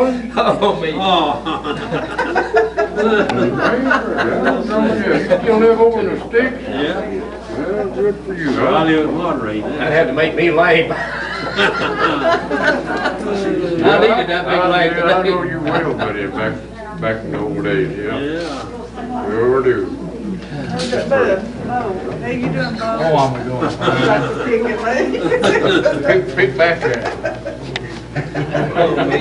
Rollins? Oh, me. Oh. You still live over in the sticks? Yeah. Well, good for you, I huh? live at Monterey now. That had to make me lame. I needed that big leg. I know you will, buddy, back in the old days, yeah. Yeah. Sure do. How you doing, Bob? Oh, I'm doing fine. Pick back there. Oh, me.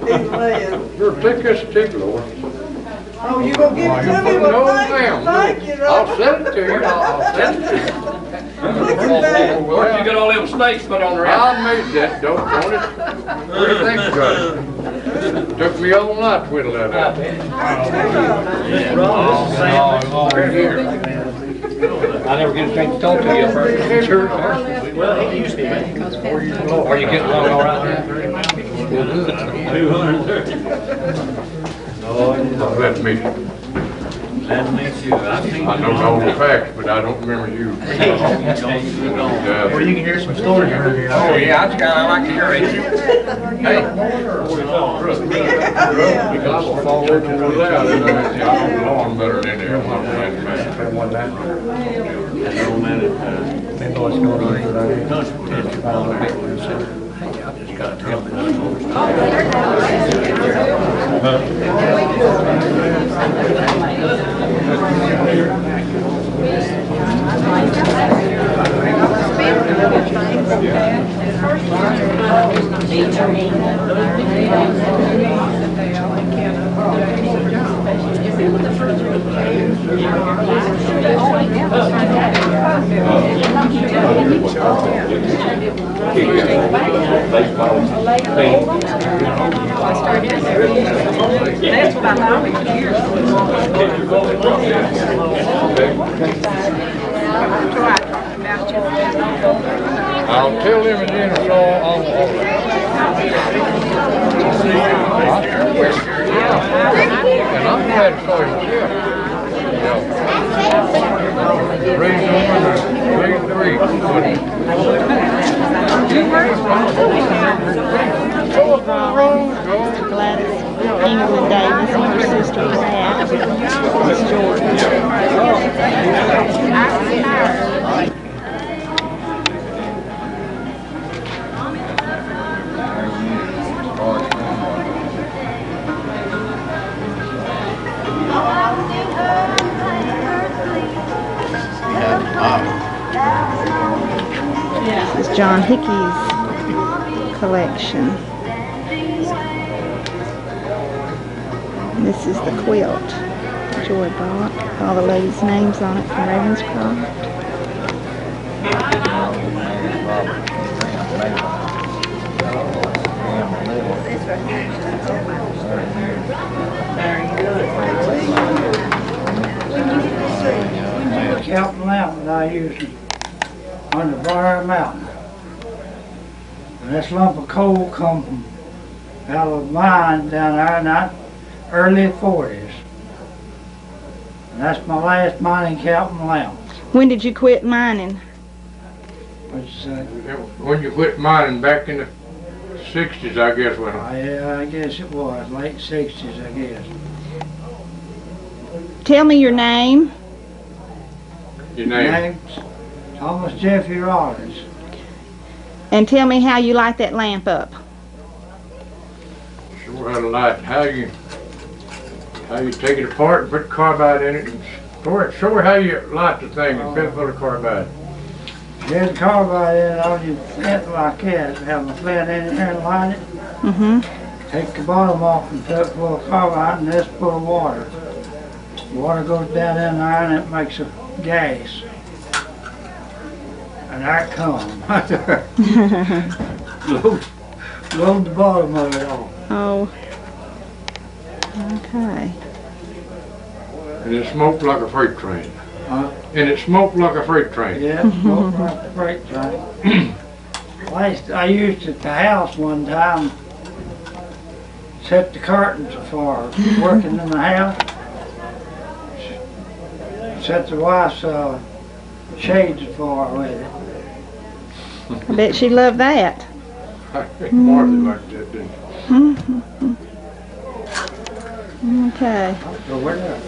He's laying. Sure, take this stick, Lord. Oh, you gonna give it to me? No, Well, ma'am. thank you, I'll Robert. send it to you. I'll send it to you. Look at that. Where'd you get all them snakes put on there? I made that dope on it. What do you think about it? Took me all night to whittle that out. I never get a chance to talk to you first. Sure. Well, he used to be. Are you getting along all right now? 230. Glad to meet you. Glad to meet you. I've seen I know all the facts, but I don't remember you. Well, you can hear some stories around here. Oh, yeah, I like to hear it. Hey. We got to fall into the loud. I don't belong better than there. I'm not glad to meet That's what I thought. I'll tell him again or so on the and I'm glad to show him, yeah. Raise one or raise three. Gladys England Davis and her sister Pat. Miss Jordan. This is John Hickey's collection. This is the quilt Joy bought. All the ladies' names on it from Ravenscroft. Captain Mountain I used on the Bar Mountain. And this lump of coal come from out of a mine down there in that early 40s. And that's my last mining Captain Mountain. When did you quit mining? When you quit mining back in the 60s, I guess, when I guess it was, late 60s, I guess. Tell me your name. your name. Name's Thomas Jeffrey Rollins. And tell me how you light that lamp up. Sure how to light, how you take it apart and put carbide in it and show her how you light the thing and fill full of carbide. You had carbide in it on your flint like that, have a flint in here and light it. Mm-hmm. Take the bottom off and fill it full of carbide and this full of water. Water goes down in there and it makes a gas. And that comes. Load the bottom of it off. Oh. Okay. And it smoked like a freight train. Huh? And it smoked like a freight train. Yeah, smoked like a freight train. I used it at the house one time, set the curtains afar, working in the house. Set the wife's shades afar with it. I bet she loved that. Martha liked that, didn't she? Okay. So where that?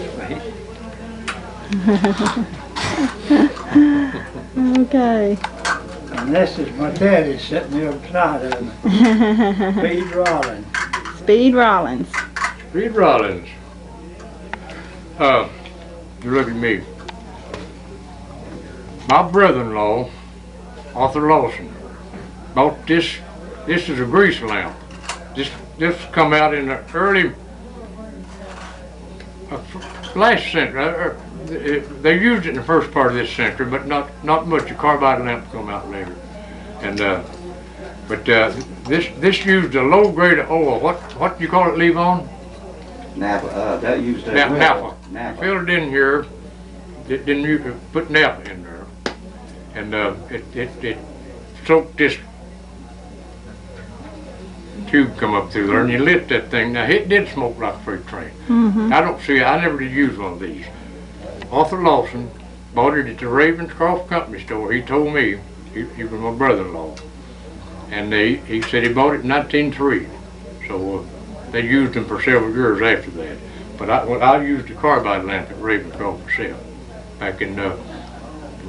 Okay. And this is my daddy sitting there beside of me. Speed Rollins. Speed Rollins. Reed Rollins. You look at me. My brother-in-law, Arthur Lawson, bought this. This is a grease lamp. This come out in the early last century. They used it in the first part of this century, but not much. The carbide lamp come out later. And this used a low grade of oil. What do you call it, Levon? Napa, that used as Napa. well. Napa. Filled it in here. Didn't you put Napa in there? And it soaked this tube come up through there, and you lit that thing. Now it did smoke like a freight train. I don't see. I never did use one of these. Arthur Lawson bought it at the Ravenscroft Company store. He told me he was my brother-in-law, and he said he bought it in 1903. So they used them for several years after that. But I used a carbide lamp at Ravenscroft myself back in from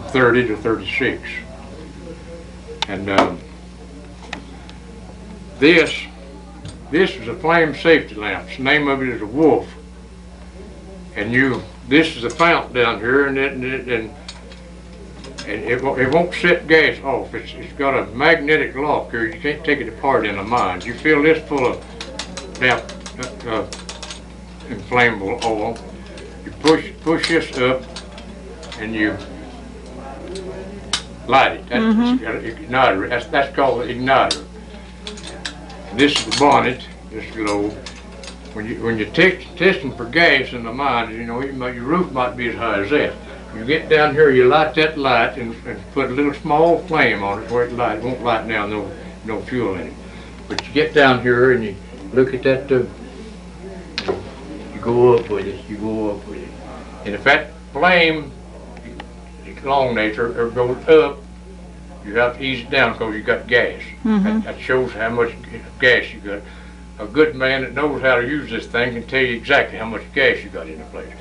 30 to 36. And this is a flame safety lamp. The name of it is a Wolf. And this is a fountain down here, and it won't set gas off. It's got a magnetic lock here. You can't take it apart in a mine. You fill this full of inflammable oil. You push this up, and you light it. That's got an igniter. That's called the igniter. And this is the bonnet. This globe. When you're testing for gas in the mines, you know, your roof might be as high as that. You get down here, you light that light and put a little small flame on it where it won't light down no fuel in it. But you get down here and you look at that you go up with it, And if that flame elongates or goes up, you have to ease it down because you got gas. That shows how much gas you got. A good man that knows how to use this thing can tell you exactly how much gas you got in the place.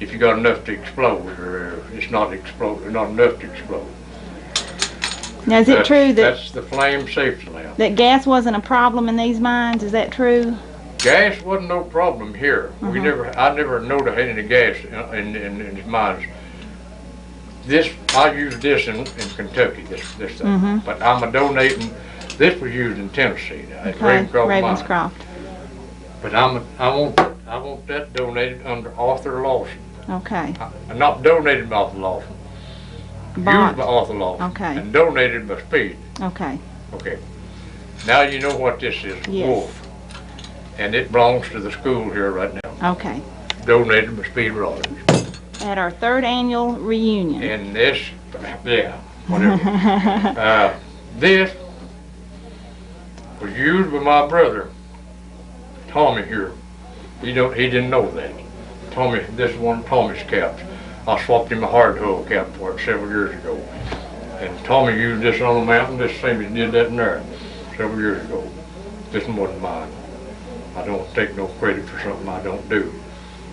If you got enough to explode, or it's not enough to explode. Now, is it true that's the flame safety lamp? That gas wasn't a problem in these mines? Is that true? Gas wasn't no problem here. I never noticed any gas in these mines. I used this in Kentucky. This thing, but I'm donating. This was used in Tennessee at Ravenscroft. But I want that donated under Arthur Lawson. Okay. Not donated by Arthur Lawson. Used by Arthur Lawson. Okay. And donated by Speed. Okay. Okay. Now you know what this is. Yes. Wolf. And it belongs to the school here right now. Okay. Donated by Speed Rollins. At our 3rd annual reunion. And this, whatever. This was used by my brother, Tommy here. He didn't know that. Tommy, this is one of Tommy's caps. I swapped him a hard hull cap for it several years ago. And Tommy used this on the mountain, just the same as he did that in there several years ago. This one wasn't mine. I don't take no credit for something I don't do.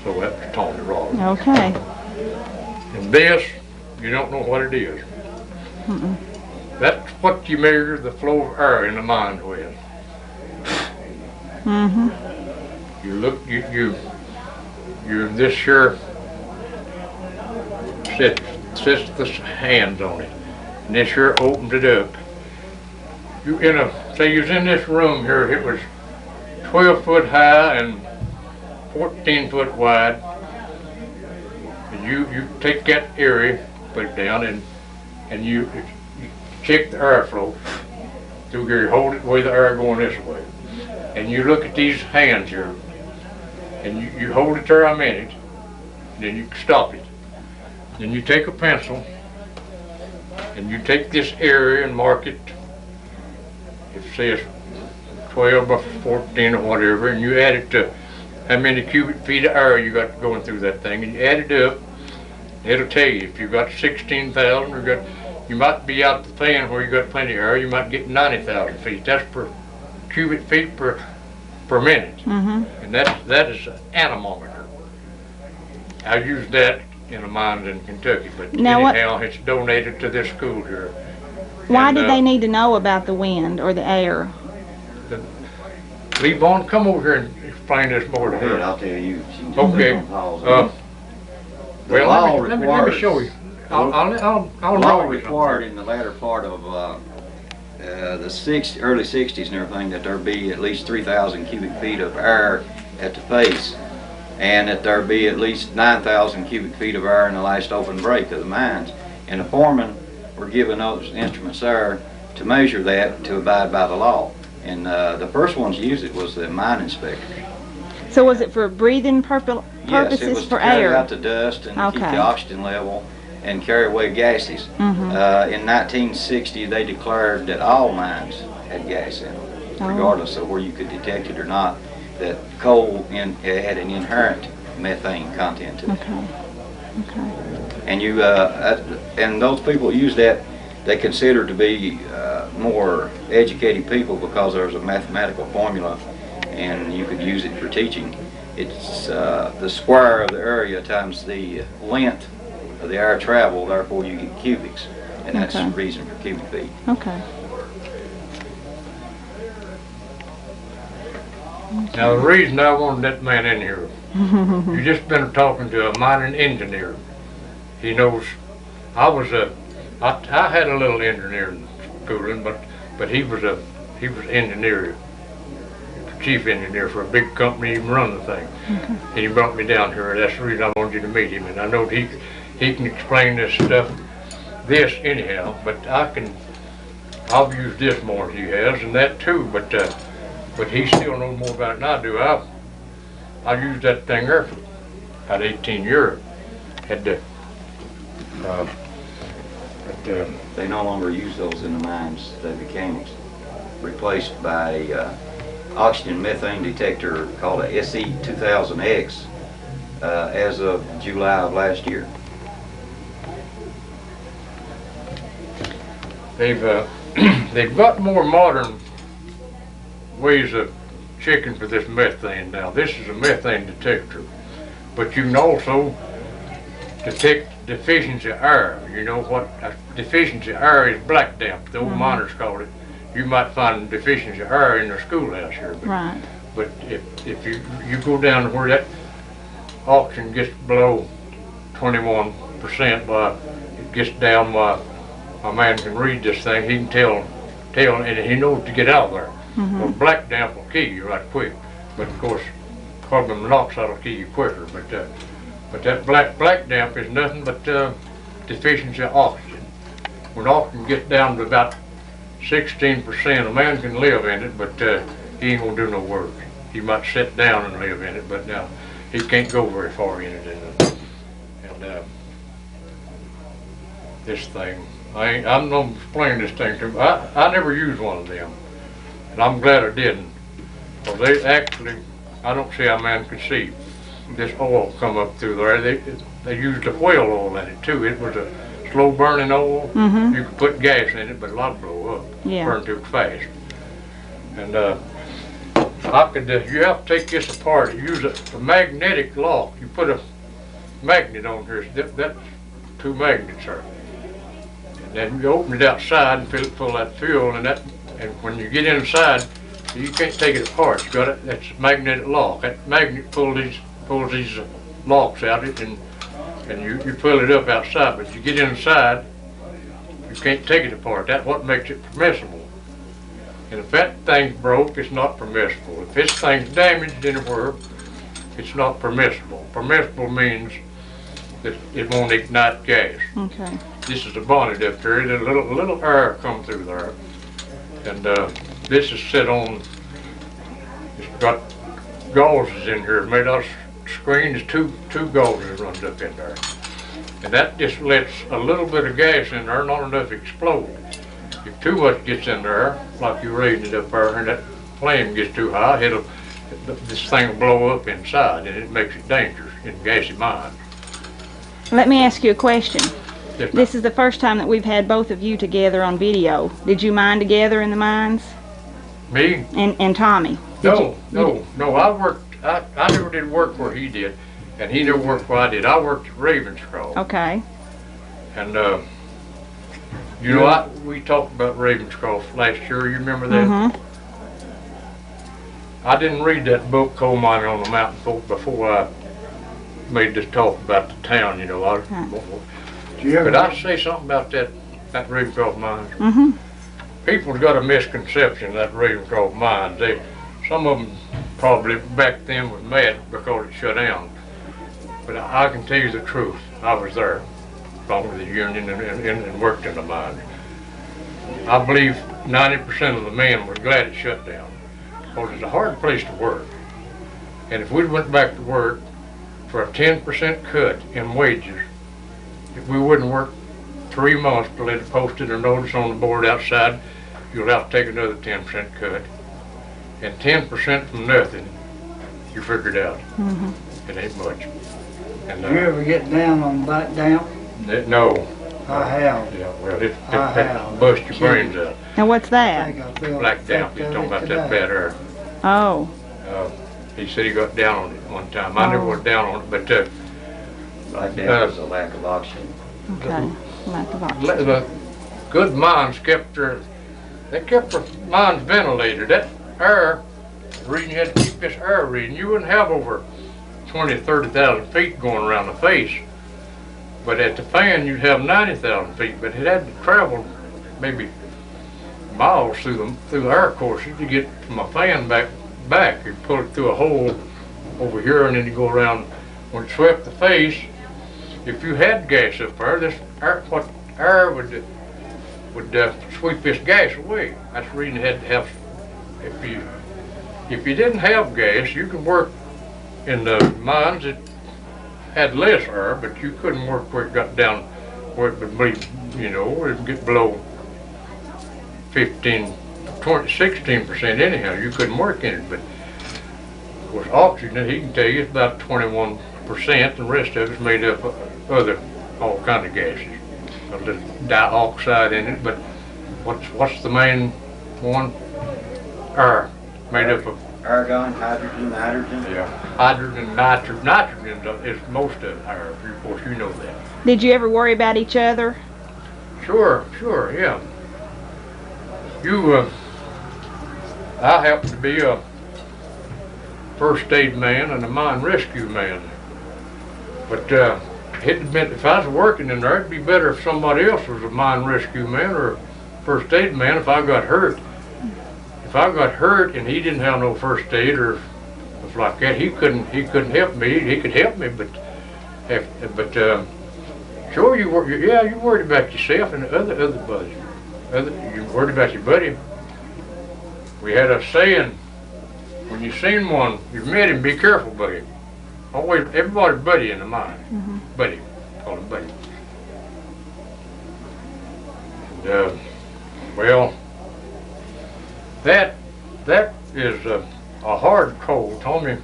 So that's Tommy Rollins. Okay. And this, you don't know what it is. That's what you measure the flow of air in the mine with. You look, you this here sets the hands on it, and this here opens it up. Say you was in this room here, it was 12 foot high and 14 foot wide. And you take that area, put it down, and you check the airflow through here. You hold it with the air going this way, and you look at these hands here, and you hold it there a minute, and then you stop it. Then you take a pencil, and you take this area and mark it. It says 12 by 14 or whatever, and you add it to how many cubic feet of air you got going through that thing, and you add it up. It'll tell you if you got 16,000 or you might be out the fan where you got plenty of air. You might get 90,000 feet. That's per cubic feet per per minute. Mm-hmm. And that is an anemometer. I use that in the mines in Kentucky, but Now anyhow, it's donated to this school here. Why And, did they need to know about the wind or the air? Lee Vaughn, come over here and explain this more to Go ahead, her. I'll tell you. She can just Okay. put on pause. The Well, law let me requires- show you. I'll Law draw you required something. in the latter part of the early 60s and everything that there be at least 3,000 cubic feet of air at the face, and that there be at least 9,000 cubic feet of air in the last open break of the mines. And the foremen were given those instruments there to measure that, to abide by the law. And the first ones to use it was the mine inspectors. So was it for breathing purposes Yes, it was for to carry air? out the dust and keep Okay. the oxygen level and carry away gases. Mhm. In 1960, they declared that all mines had gas in them, Oh. regardless of where you could detect it or not, that coal had an inherent methane content to it. Okay. Okay. And and those people who use that, they consider to be more educated people because there's a mathematical formula and you could use it for teaching. It's the square of the area times the length of the air travel, therefore you get cubics, and that's Okay. the reason for cubic feet. Okay. Now, the reason I wanted that man in here, you just been talking to a mining engineer. He knows, I had a little engineering schooling, but he was engineer, chief engineer for a big company, even run the thing. And he brought me down here. That's the reason I wanted you to meet him. And I know he can explain this stuff, this anyhow. But I've used this more than he has, and that too. But he still knows more about it than I do. I used that thing there for about 18 years. Had to. They no longer use those in the mines. They became replaced by a oxygen methane detector called a SE2000X as of July of last year. They've got more modern ways of checking for this methane now. This is a methane detector, but you can also detect deficiency air. You know what deficiency air is? Black damp. The old miners called it. You might find deficiency air in their schoolhouse here. Right. But if you go down to where that oxygen gets below 21%, it gets down by a man can read this thing. He can tell, and he knows to get out of there. Well, black damp will kill you right quick, but of course, carbon monoxide will kill you quicker. But that black damp is nothing but deficiency of oxygen. When oxygen gets down to about 16%, a man can live in it, but he ain't gonna do no work. He might sit down and live in it, but now he can't go very far in it. And this thing, I'm gonna explain this thing to you. I never used one of them, and I'm glad I didn't. Well, they actually, I don't see how man could see this oil come up through there. They used a whale oil in it too. It was a slow burning oil. You could put gas in it, but a lot of blow up. Yeah. Burn too fast. And you have to take this apart. Use a magnetic lock. You put a magnet on here. That's two magnets there. And then you open it outside and fill that fuel, and when you get inside, you can't take it apart. You got it. That's a magnetic lock. That magnet pulls these locks out it, and you fill it up outside. But you get inside, you can't take it apart. That's what makes it permissible. And if that thing's broke, it's not permissible. If this thing's damaged anywhere, it's not permissible. Permissible means that it won't ignite gas. Okay. This is a bonnet up here. There's a little air come through there. And this is set on, it's got gauzes in here. Made out of screen. There's two gauzes runs up in there. And that just lets a little bit of gas in there, not enough to explode. If too much gets in there, like you're raising it up there, and that flame gets too high, this thing will blow up inside, and it makes it dangerous in gassy mines. Let me ask you a question. Yes, ma'am. This is the first time that we've had both of you together on video. Did you mine together in the mines? Me? And Tommy? No, I worked, I never did work where he did, and he never worked where I did. I worked at Ravenscroft. Okay. And, you know, we talked about Ravenscroft last year, you remember that? Mm-hmm. I didn't read that book, Coal Mining on the Mountain, before I made this talk about the town, you know. Could I say something about that Ravenscroft mine? Mm-hmm. People's got a misconception of that Ravenscroft mine. Some of them probably back then was mad because it shut down. But I can tell you the truth. I was there, along with the union and worked in the mine. I believe 90% of the men were glad it shut down, because it's a hard place to work. And if we went back to work for a 10% cut in wages, if we wouldn't work 3 months till they'd posted a notice on the board outside, you'll have to take another 10% cut. And 10% from nothing, you figured out. Mm-hmm. It ain't much. And, You ever get down on back down? no. I have. Yeah, well, it I have. bust your brains out. Now what's I that? think I feel Black down. effect He's of talking it about that today. bad air. Oh. He said he got down on it one time. I never Oh. was down on it, but Like that was a lack of oxygen. Okay. Lack of oxygen. the good mines kept their mines ventilated. That air reading, you had to keep this air reading. You wouldn't have over 20, 30,000 feet going around the face. But at the fan, you'd have 90,000 feet, but it had to travel maybe miles through the air courses to get from a fan back. You'd pull it through a hole over here, and then you go around. When it swept the face, if you had gas up there, this air, what air would sweep this gas away. That's the reason it had to have. If you didn't have gas, you could work in the mines that had less air, but you couldn't work where it got down where it would be, you know, it would get below 15, 20, 16% anyhow. You couldn't work in it. But of course, oxygen, he can tell you, it's about 21%. The rest of it's made up of other all kind of gases. A little dioxide in it, but what's the main one? Air, made up of Argon, hydrogen, nitrogen. yeah, hydrogen, nitrogen. Nitrogen is most of air. Of course, you know that. Did you ever worry about each other? Sure, yeah. I happen to be a first aid man and a mine rescue man. But if I was working in there, it'd be better if somebody else was a mine rescue man or a first aid man if I got hurt. If I got hurt and he didn't have no first aid or stuff like that, he couldn't help me. He could help me, but sure you worried about yourself and the other buddies. You worried about your buddy. We had a saying: when you seen one, you met him, be careful, buddy. Always, everybody's buddy in the mine. Mm-hmm. Buddy, call him buddy. And, well, that is a hard coal. Tommy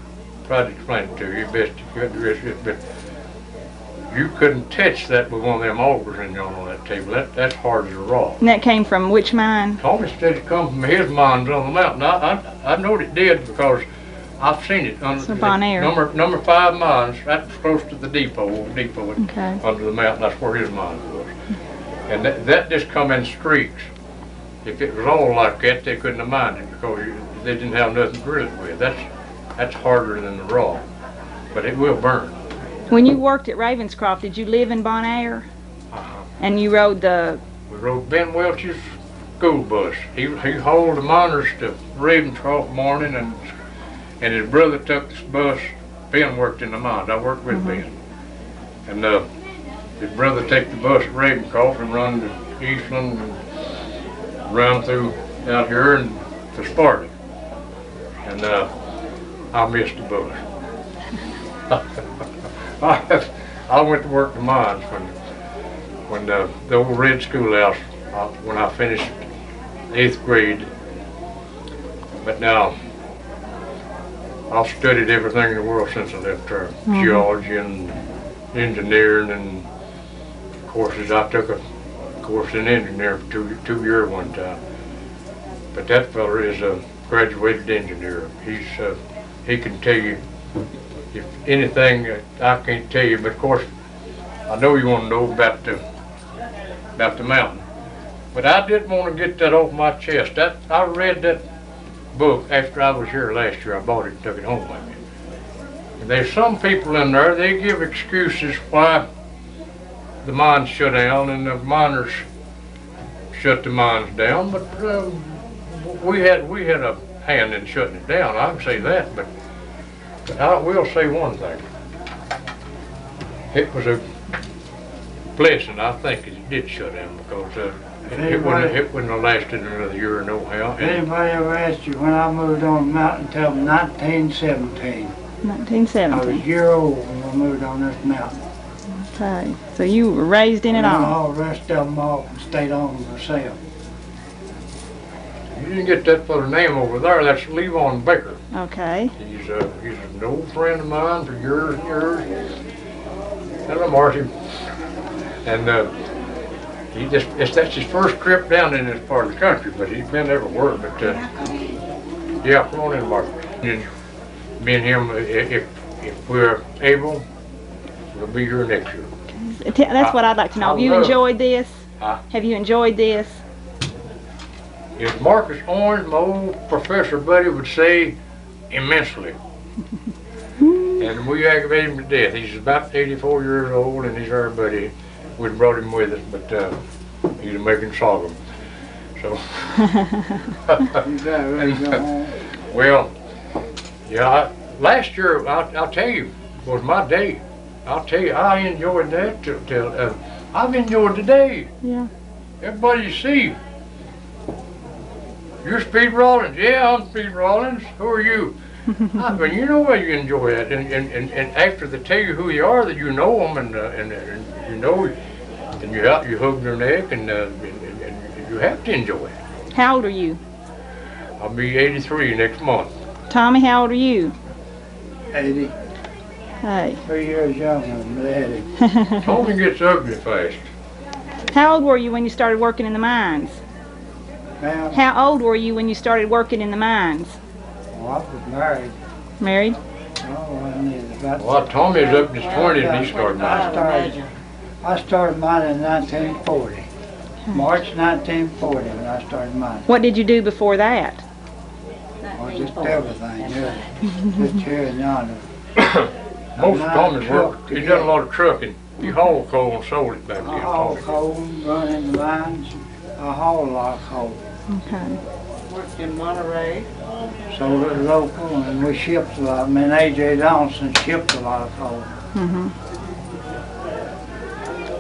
tried to explain it to you best you could, but you couldn't touch that with one of them augers in on that table. That's hard as a rock. And that came from which mine? Tommy said it come from his mines on the mountain. I know it did because I've seen it under So Bon Air. number 5 mines. That's close to the depot Okay. under the mountain. That's where his mine was. And that just come in streaks. If it was all like that, they couldn't have mined it because they didn't have nothing to drill it with. That's harder than the rock, but it will burn. When you worked at Ravenscroft, did you live in Bon Air? And you rode the... We rode Ben Welch's school bus. He hauled the miners to Ravenscroft morning, and his brother took this bus. Ben worked in the mines. I worked with Ben. And his brother take the bus at Ravenscroft and run to Eastland and run through out here and to Sparta. And I missed the bus. I went to work the mines when the old red schoolhouse when I finished 8th grade. But now I've studied everything in the world since I left there. Geology and engineering and courses. I took a course in engineering for two years one time. But that fella is graduated engineer. He can tell you if anything that I can't tell you, but of course, I know you want to know about the mountain. But I didn't want to get that off my chest. I read that book after I was here last year. I bought it and took it home with me. And there's some people in there, they give excuses why the mines shut down and the miners shut the mines down, but we had a hand in shutting it down. I can say that, but I will say one thing. It was a blessing, I think, it did shut down because it wouldn't have lasted another year no how. Anybody ever asked you when I moved on the mountain till 1917? 1917. I was a year old when I moved on this mountain. Okay. So you were raised in it all? All the rest of them all stayed on myself. You didn't get that for the name over there. That's Levon Baker. Okay. He's an old friend of mine for years and years. Hello, Marty. And that's his first trip down in this part of the country, but he's been everywhere. But yeah, come on in, Marty. And me and him, if we're able, we'll be here next year. That's what I'd like to know. Have you enjoyed this? Huh? Have you enjoyed this? If Marcus Orange, my old professor buddy, would say immensely. And we aggravated him to death. He's about 84 years old and he's our buddy. We brought him with us, but he's making sorghum. So, well, yeah, last year, I'll tell you, was my day. I'll tell you, I enjoyed that till I've enjoyed the day. Yeah. Everybody you see. You're Speed Rollins. Yeah, I'm Speed Rollins. Who are you? I mean, you know why you enjoy that, and after they tell you who you are, that you know them, and you know, and you hug their neck, and you have to enjoy it. How old are you? I'll be 83 next month. Tommy, how old are you? 80. Hey. 3 years younger than Eddie. Tommy gets ugly fast. How old were you when you started working in the mines? Now, How old were you when you started working in the mines? well, I was married. Married? Oh, I needed about. Well, Tommy's up in his 20s and he started mining. I started mining in 1940. March 1940 when I started mining. What did you do before that? Well, just everything, yeah. Just here and yonder. Most of Tommy's work, he's done a lot of trucking. He hauled coal and sold it back I then. haul Tommy. coal, run in the mines. I haul a lot of coal. Okay. Worked in Monterey. Sold it local, and we shipped a lot. I mean, A.J. Donaldson shipped a lot of coal.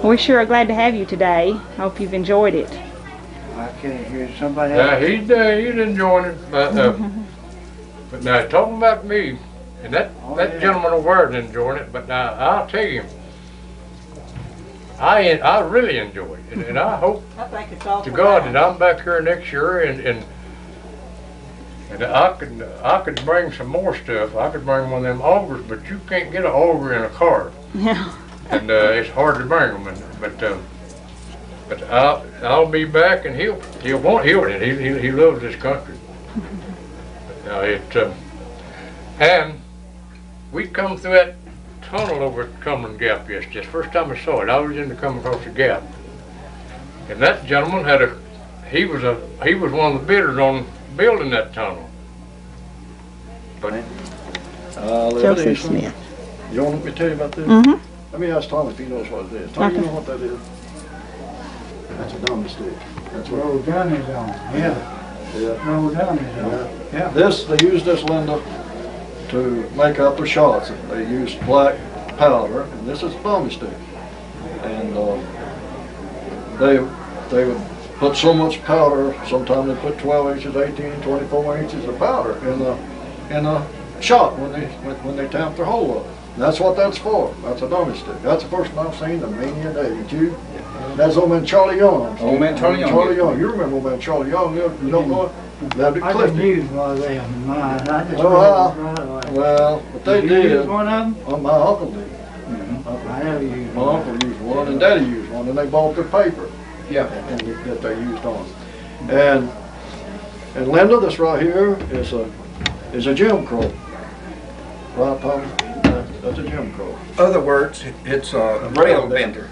We sure are glad to have you today. Hope you've enjoyed it. I can't hear somebody Yeah, else. he's enjoying it. But now, talking about me, and that gentleman over there is enjoying it, but now, I'll tell you, I really enjoy it, and I hope I think it's all to God that I'm back here next year, and I could bring some more stuff. I could bring one of them augers, but you can't get an auger in a car, Yeah. and it's hard to bring them. But I'll be back, and he'll he loves this country. And we come through that tunnel over at Cumberland Gap yesterday. First time I saw it, I was in to come across the gap, and that gentleman he was one of the bidders on building that tunnel. But Joseph Smith. You want me to tell you about this? Mm-hmm. Let me ask Tommy if he knows what it is. Tommy, you Okay. know what that is? That's a dummy stick. That's what. Roll down is on, yeah. Yeah. Roll down is on, yeah. This, they use this, Linda, to make up their shots. They use black powder, and this is a dummy stick. And they would put so much powder, sometimes they put 12 inches, 18, 24 inches of powder in a shot when they tamp their hole up. And that's what that's for. That's a dummy stick. That's the first one I've seen in many a day. Did you? That's old man Charlie Young. Old man Charlie Young. Charlie Young. You remember old man Charlie Young? You don't know it? That'd be I Clifton. didn't use one of them in mine. I just Oh, rolled right away. Well, but they Did you did. use one of them? Oh, my uncle did. I never used My one. uncle used one, and Daddy used one, and they bought their paper. Yeah. And that they used on. And And Linda, this right here is a Jim Crow. Right, Tommy? That's a Jim Crow. Other words, it's a rail bender.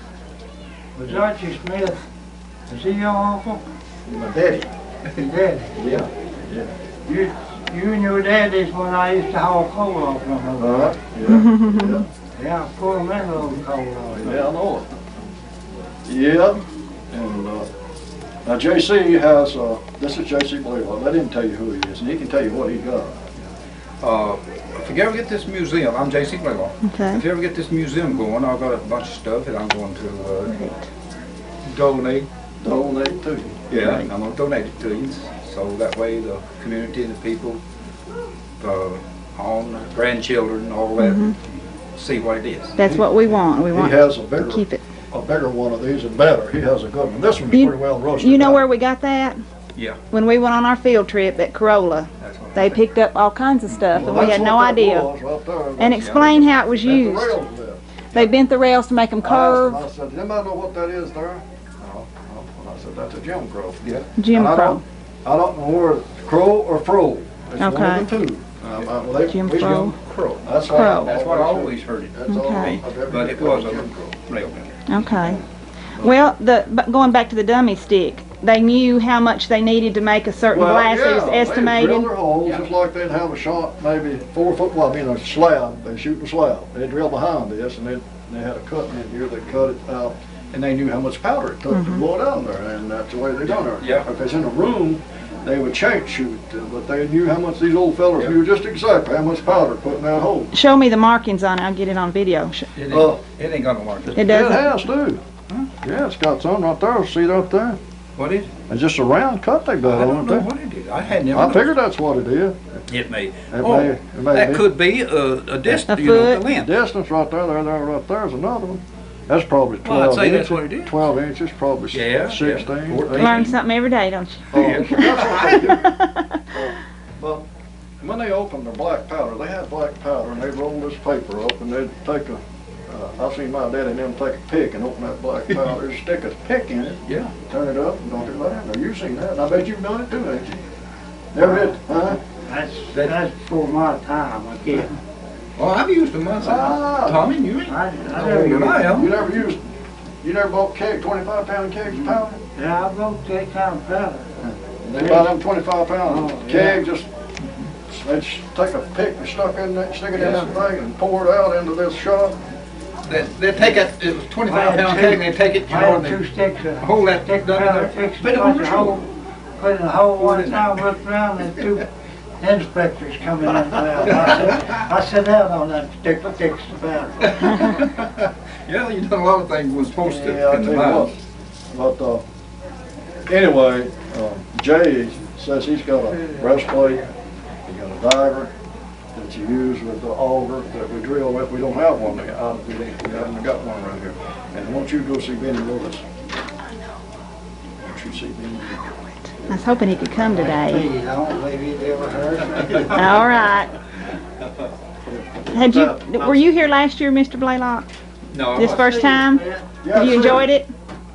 Was Archie Smith, is he your uncle? My daddy. Daddy. Yeah. You and your daddy's when I used to haul coal off from over All there. right. Yeah. Yeah, I pulled them in load coal off. Yeah, I know it. Yeah. And now JC has, this is JC Blaylock. I didn't tell you who he is, and he can tell you what he got. If you ever get this museum, I'm J.C. Blaylock. Okay. If you ever get this museum going, I've got a bunch of stuff that I'm going to donate. Donate to you. Yeah, I'm going to donate it to you. So that way the community, the people, the grandchildren, all that, see what it is. That's what we want. We want He has a to bigger, keep it. a bigger one of these and better. He has a good one. This one's You- pretty well roasted. You know out. where we got that? Yeah. When we went on our field trip at Corolla. That's what They picked up all kinds of stuff Well, and we that's had no what that idea. was right there. And explain how it was That's the used. rails there. They bent the rails to make them curve. I said, does anybody know what that is there? No. And I said, that's a Jim Crow. Yeah. Jim And Crow. I don't know where Crow or Fro. It's one Okay. of the two. Well, they- Jim we Crow. just- Crow. That's Crow. That's what I always heard it. That's all Okay. I've ever But it heard was a Jim Crow. rail bender. Okay. Well, but going back to the dummy stick, they knew how much they needed to make a certain glass. It was They estimated. drill their holes just like they'd have a shot, maybe 4 foot, well, I mean a slab. They shoot a slab. They drill behind this, and they had a cut in here. They cut it out, and they knew how much powder it took to blow it out in there, and that's the way they done it. Yeah. Because in a room, they would shoot, but they knew how much these old fellas knew just exactly how much powder put in that hole. Show me the markings on it. I'll get it on video. It Uh, ain't gonna work. It It doesn't. has too. Yeah, it's got some right there. See right there? What is it? It's just a round cut they I got don't on know it. what it is. I had never. I figured that's what it is. It may. It Oh, may that be. could be a distance. A You know, the foot. length. Distance right there, right there's another one. That's probably 12 Well, I'd say inches. that's what it is. 12 inches, probably Yeah, 16. yeah. 14. Learn something every day, don't you? Oh, that's what they do. But when they opened their black powder, they had black powder and they rolled this paper up and they'd take I've seen my daddy and them take a pick and open that black powder, stick a pick in it, Yeah. turn it up and dump it right in there. You've seen that, and I bet you've done it too, ain't you? Never did, huh? That's before my time, I can't. Well, I've used them myself. Ah. Tommy, you ain't. I Oh, never you used I am. You never bought 25-pound kegs of powder? Yeah, I wrote that kind of powder. They buy them 25-pound Oh, kegs, just, they just take a pick and stick it in that thing and pour it out into this shot. They take it. It was 25-pound keg, and they take it. You I know, had and 2 they sticks of hold that stick nut in powder, there. fixed Put it a on bunch the of shoulder. hole, put in a hole one time, looked around, and 2 inspectors come in and I sat down on that stick to fix the powder. Yeah, you done a lot of things was supposed to. Yeah, I'll in tell the you mine. what. But, anyway, Jay says he's got a breastplate, he got a diver that you use with the auger that we drill with. We don't have one now. We haven't got one right here. And won't you go see Benny Willis? Won't you see Benny? I was hoping he could come today. Please, I don't believe he's ever heard. All right. Were you here last year, Mr. Blaylock? No. This first time? Have you enjoyed it?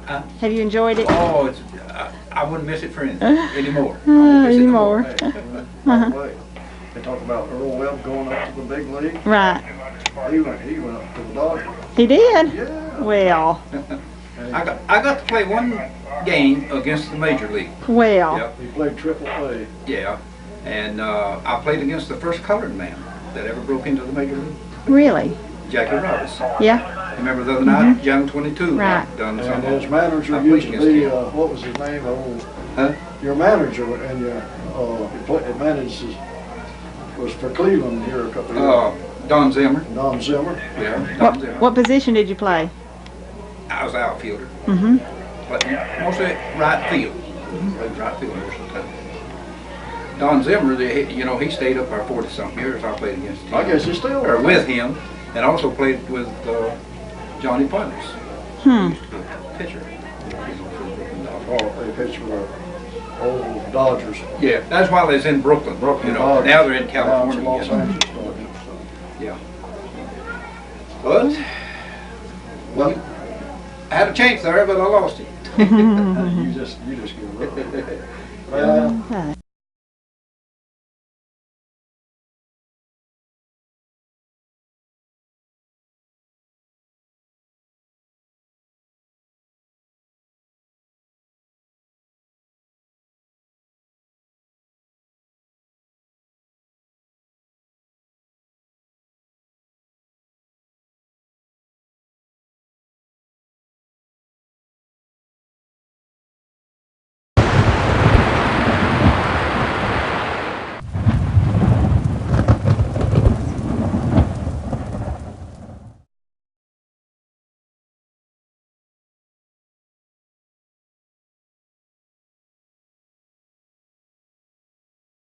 Huh? Have you enjoyed it? Oh, I wouldn't miss it for anything anymore. I wouldn't miss it Anymore. By the way, they talk about Earl Webb going up to the big league. Right. He went up to the Dodgers. He did? Yeah. Well, I got to play one game against the major league. well. Yep. He played AAA. Yeah, and I played against the first colored man that ever broke into the major league, Really? Jackie Robinson. Yeah? Remember the other night, Young 22? Right. Done And some his manager I played used to against be, him. what was his name? Huh? Your manager and your, was for Cleveland here a couple of years. Don Zimmer. Don Zimmer. Yeah, Don What, Zimmer. what position did you play? I was an outfielder, Mm-hmm. but mostly right field. Played right field most of the time. Don Zimmer, he stayed up there 40-something years. I played against him. I guess he's still Or there. with him, and also played with Johnny Putters. Hmm. He used to be a pitcher. Oh, they pitched for the old Dodgers. Yeah, that's why they was in Brooklyn. Brooklyn Now Dodgers. they're in Now California. it's Los you know. Angeles Dodgers. Yeah. But Well, I had a chance there, but I lost it. you just give it up. Okay.